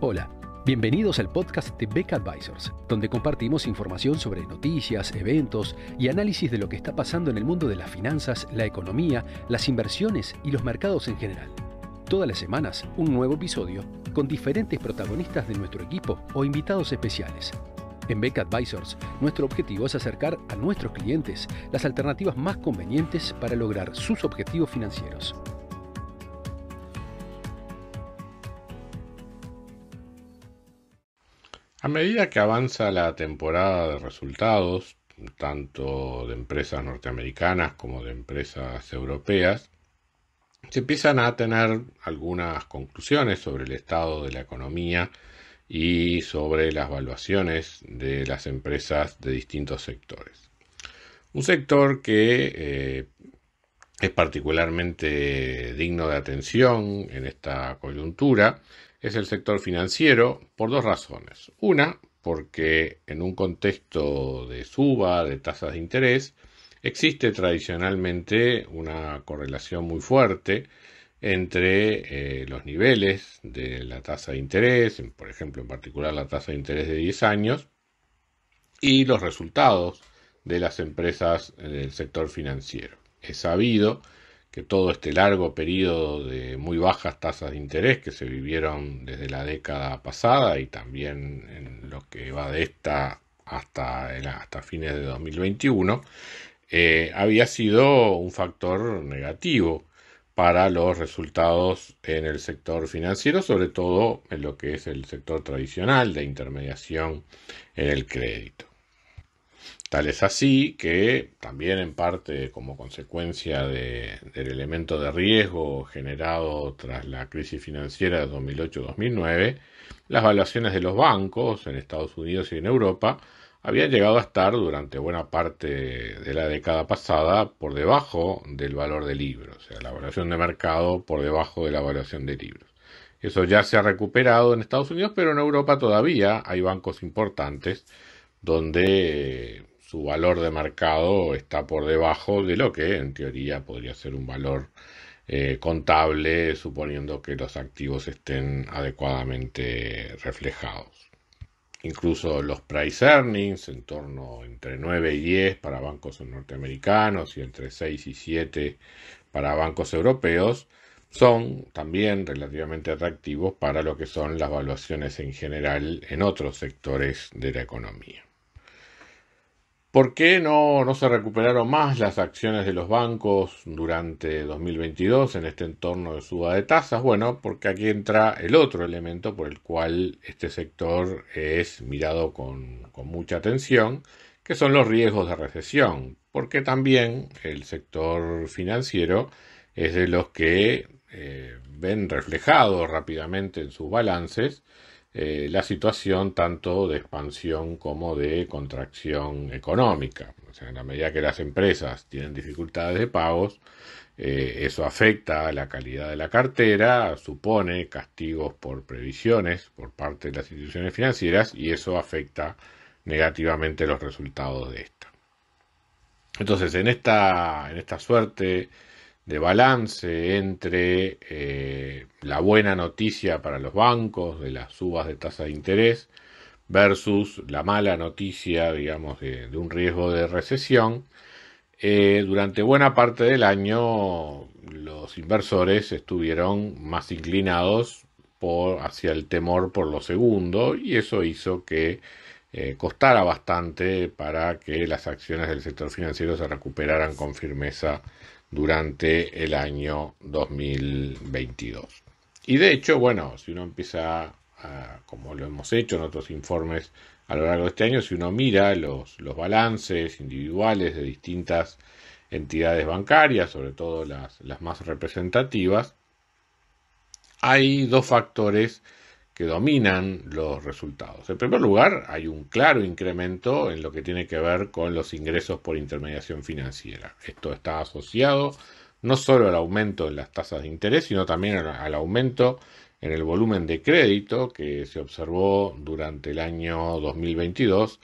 Hola, bienvenidos al podcast de Beca Advisors, donde compartimos información sobre noticias, eventos y análisis de lo que está pasando en el mundo de las finanzas, la economía, las inversiones y los mercados en general. Todas las semanas, un nuevo episodio con diferentes protagonistas de nuestro equipo o invitados especiales. En Beca Advisors, nuestro objetivo es acercar a nuestros clientes las alternativas más convenientes para lograr sus objetivos financieros. A medida que avanza la temporada de resultados, tanto de empresas norteamericanas como de empresas europeas, se empiezan a tener algunas conclusiones sobre el estado de la economía y sobre las valuaciones de las empresas de distintos sectores. Un sector que es particularmente digno de atención en esta coyuntura es el sector financiero por dos razones. Una, porque en un contexto de suba de tasas de interés existe tradicionalmente una correlación muy fuerte entre los niveles de la tasa de interés, por ejemplo, en particular la tasa de interés de 10 años, y los resultados de las empresas del sector financiero. Es sabido que todo este largo periodo de muy bajas tasas de interés que se vivieron desde la década pasada y también en lo que va de esta hasta fines de 2021, había sido un factor negativo para los resultados en el sector financiero, sobre todo en lo que es el sector tradicional de intermediación en el crédito. Tal es así que también en parte como consecuencia del elemento de riesgo generado tras la crisis financiera de 2008-2009, las valuaciones de los bancos en Estados Unidos y en Europa habían llegado a estar durante buena parte de la década pasada por debajo del valor del libro, o sea, la evaluación de mercado por debajo de la evaluación de libros. Eso ya se ha recuperado en Estados Unidos, pero en Europa todavía hay bancos importantes donde su valor de mercado está por debajo de lo que en teoría podría ser un valor contable, suponiendo que los activos estén adecuadamente reflejados. Incluso los price earnings, en torno entre 9 y 10 para bancos norteamericanos y entre 6 y 7 para bancos europeos, son también relativamente atractivos para lo que son las valuaciones en general en otros sectores de la economía. ¿Por qué no se recuperaron más las acciones de los bancos durante 2022 en este entorno de suba de tasas? Bueno, porque aquí entra el otro elemento por el cual este sector es mirado con mucha atención, que son los riesgos de recesión, porque también el sector financiero es de los que ven reflejado rápidamente en sus balances la situación tanto de expansión como de contracción económica. O sea, en la medida que las empresas tienen dificultades de pagos, eso afecta a la calidad de la cartera, supone castigos por previsiones por parte de las instituciones financieras y eso afecta negativamente los resultados de esta. Entonces, en esta suerte de balance entre la buena noticia para los bancos de las subas de tasa de interés versus la mala noticia, digamos, de un riesgo de recesión, durante buena parte del año los inversores estuvieron más inclinados hacia el temor por lo segundo y eso hizo que costara bastante para que las acciones del sector financiero se recuperaran con firmeza durante el año 2022. Y de hecho, bueno, si uno empieza, como lo hemos hecho en otros informes a lo largo de este año, si uno mira los balances individuales de distintas entidades bancarias, sobre todo las más representativas, hay dos factores que dominan los resultados. En primer lugar, hay un claro incremento en lo que tiene que ver con los ingresos por intermediación financiera. Esto está asociado no solo al aumento en las tasas de interés, sino también al aumento en el volumen de crédito que se observó durante el año 2022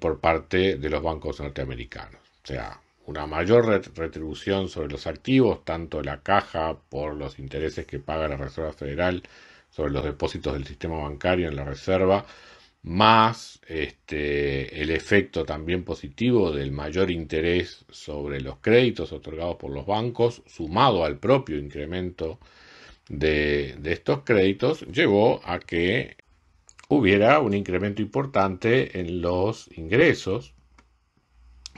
por parte de los bancos norteamericanos. O sea, una mayor retribución sobre los activos, tanto la caja por los intereses que paga la Reserva Federal sobre los depósitos del sistema bancario en la reserva, más el efecto también positivo del mayor interés sobre los créditos otorgados por los bancos, sumado al propio incremento de estos créditos, llevó a que hubiera un incremento importante en los ingresos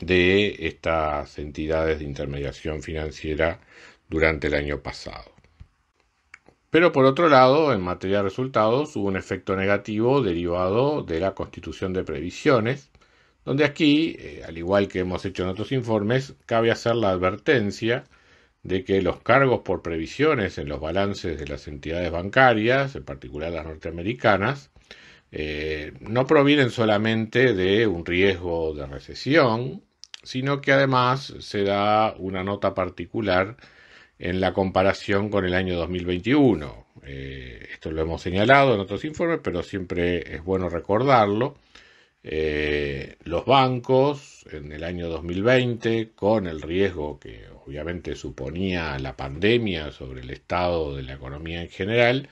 de estas entidades de intermediación financiera durante el año pasado. Pero por otro lado, en materia de resultados, hubo un efecto negativo derivado de la constitución de previsiones, donde aquí, al igual que hemos hecho en otros informes, cabe hacer la advertencia de que los cargos por previsiones en los balances de las entidades bancarias, en particular las norteamericanas, no provienen solamente de un riesgo de recesión, sino que además se da una nota particular en la comparación con el año 2021. Esto lo hemos señalado en otros informes, pero siempre es bueno recordarlo. Los bancos en el año 2020, con el riesgo que obviamente suponía la pandemia sobre el estado de la economía en general,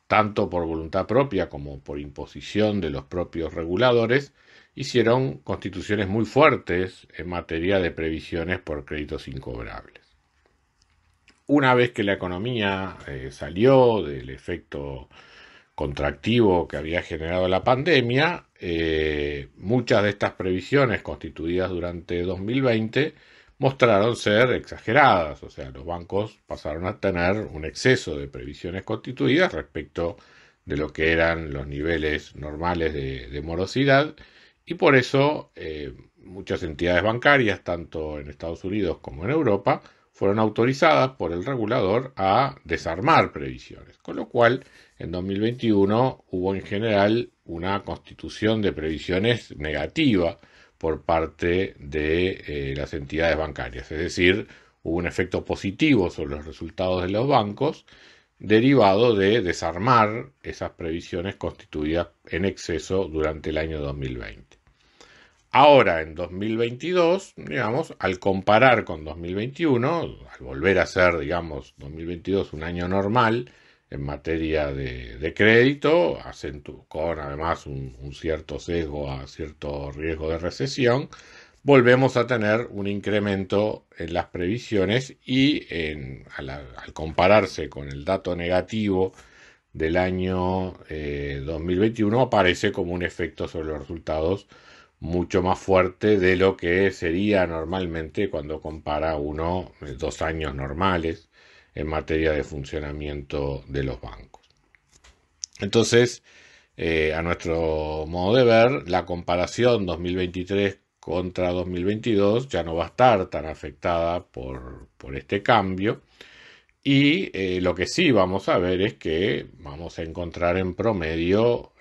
tanto por voluntad propia como por imposición de los propios reguladores, hicieron constituciones muy fuertes en materia de previsiones por créditos incobrables. Una vez que la economía salió del efecto contractivo que había generado la pandemia, muchas de estas previsiones constituidas durante 2020 mostraron ser exageradas, o sea, los bancos pasaron a tener un exceso de previsiones constituidas respecto de lo que eran los niveles normales de morosidad, y por eso muchas entidades bancarias, tanto en Estados Unidos como en Europa, fueron autorizadas por el regulador a desarmar previsiones, con lo cual en 2021 hubo en general una constitución de previsiones negativa por parte de las entidades bancarias, es decir, hubo un efecto positivo sobre los resultados de los bancos derivado de desarmar esas previsiones constituidas en exceso durante el año 2020. Ahora, en 2022, digamos, al comparar con 2021, al volver a ser, digamos, 2022 un año normal en materia de crédito, con además un cierto sesgo a cierto riesgo de recesión, volvemos a tener un incremento en las previsiones y al compararse con el dato negativo del año 2021 aparece como un efecto sobre los resultados mucho más fuerte de lo que sería normalmente cuando compara uno 2 años normales en materia de funcionamiento de los bancos. Entonces, a nuestro modo de ver, la comparación 2023 contra 2022 ya no va a estar tan afectada por este cambio, y lo que sí vamos a ver es que vamos a encontrar en promedio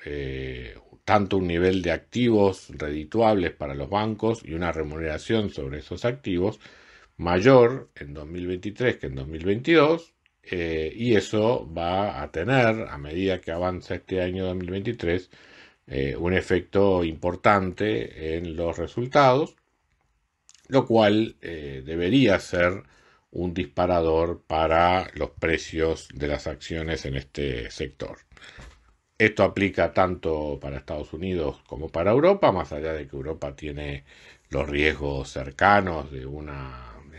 tanto un nivel de activos redituables para los bancos y una remuneración sobre esos activos mayor en 2023 que en 2022, y eso va a tener, a medida que avanza este año 2023, un efecto importante en los resultados, lo cual debería ser un disparador para los precios de las acciones en este sector. Esto aplica tanto para Estados Unidos como para Europa, más allá de que Europa tiene los riesgos cercanos de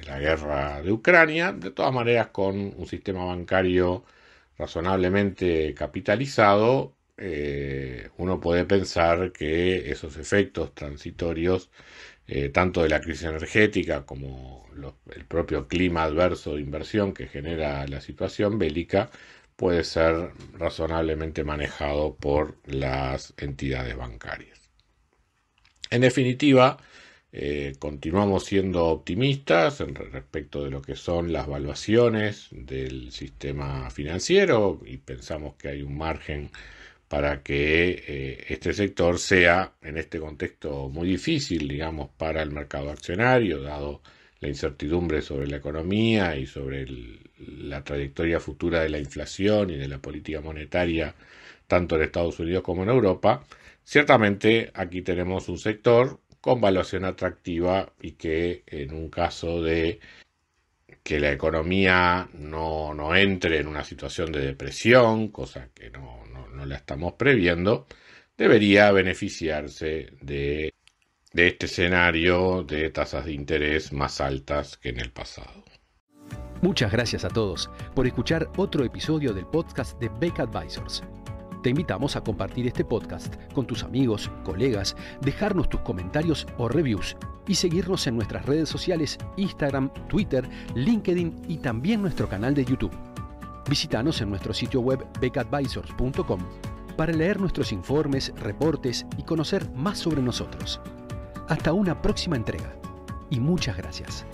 la guerra de Ucrania. De todas maneras, con un sistema bancario razonablemente capitalizado, uno puede pensar que esos efectos transitorios, tanto de la crisis energética como el propio clima adverso de inversión que genera la situación bélica, puede ser razonablemente manejado por las entidades bancarias. En definitiva, continuamos siendo optimistas respecto de lo que son las valuaciones del sistema financiero y pensamos que hay un margen para que este sector sea, en este contexto muy difícil, digamos, para el mercado accionario, dado la incertidumbre sobre la economía y sobre la trayectoria futura de la inflación y de la política monetaria, tanto en Estados Unidos como en Europa. Ciertamente aquí tenemos un sector con valuación atractiva y que en un caso de que la economía no entre en una situación de depresión, cosa que no la estamos previendo, debería beneficiarse de este escenario de tasas de interés más altas que en el pasado. Muchas gracias a todos por escuchar otro episodio del podcast de Beck Advisors. Te invitamos a compartir este podcast con tus amigos, colegas, dejarnos tus comentarios o reviews y seguirnos en nuestras redes sociales Instagram, Twitter, LinkedIn y también nuestro canal de YouTube. Visítanos en nuestro sitio web beckadvisors.com para leer nuestros informes, reportes y conocer más sobre nosotros. Hasta una próxima entrega y muchas gracias.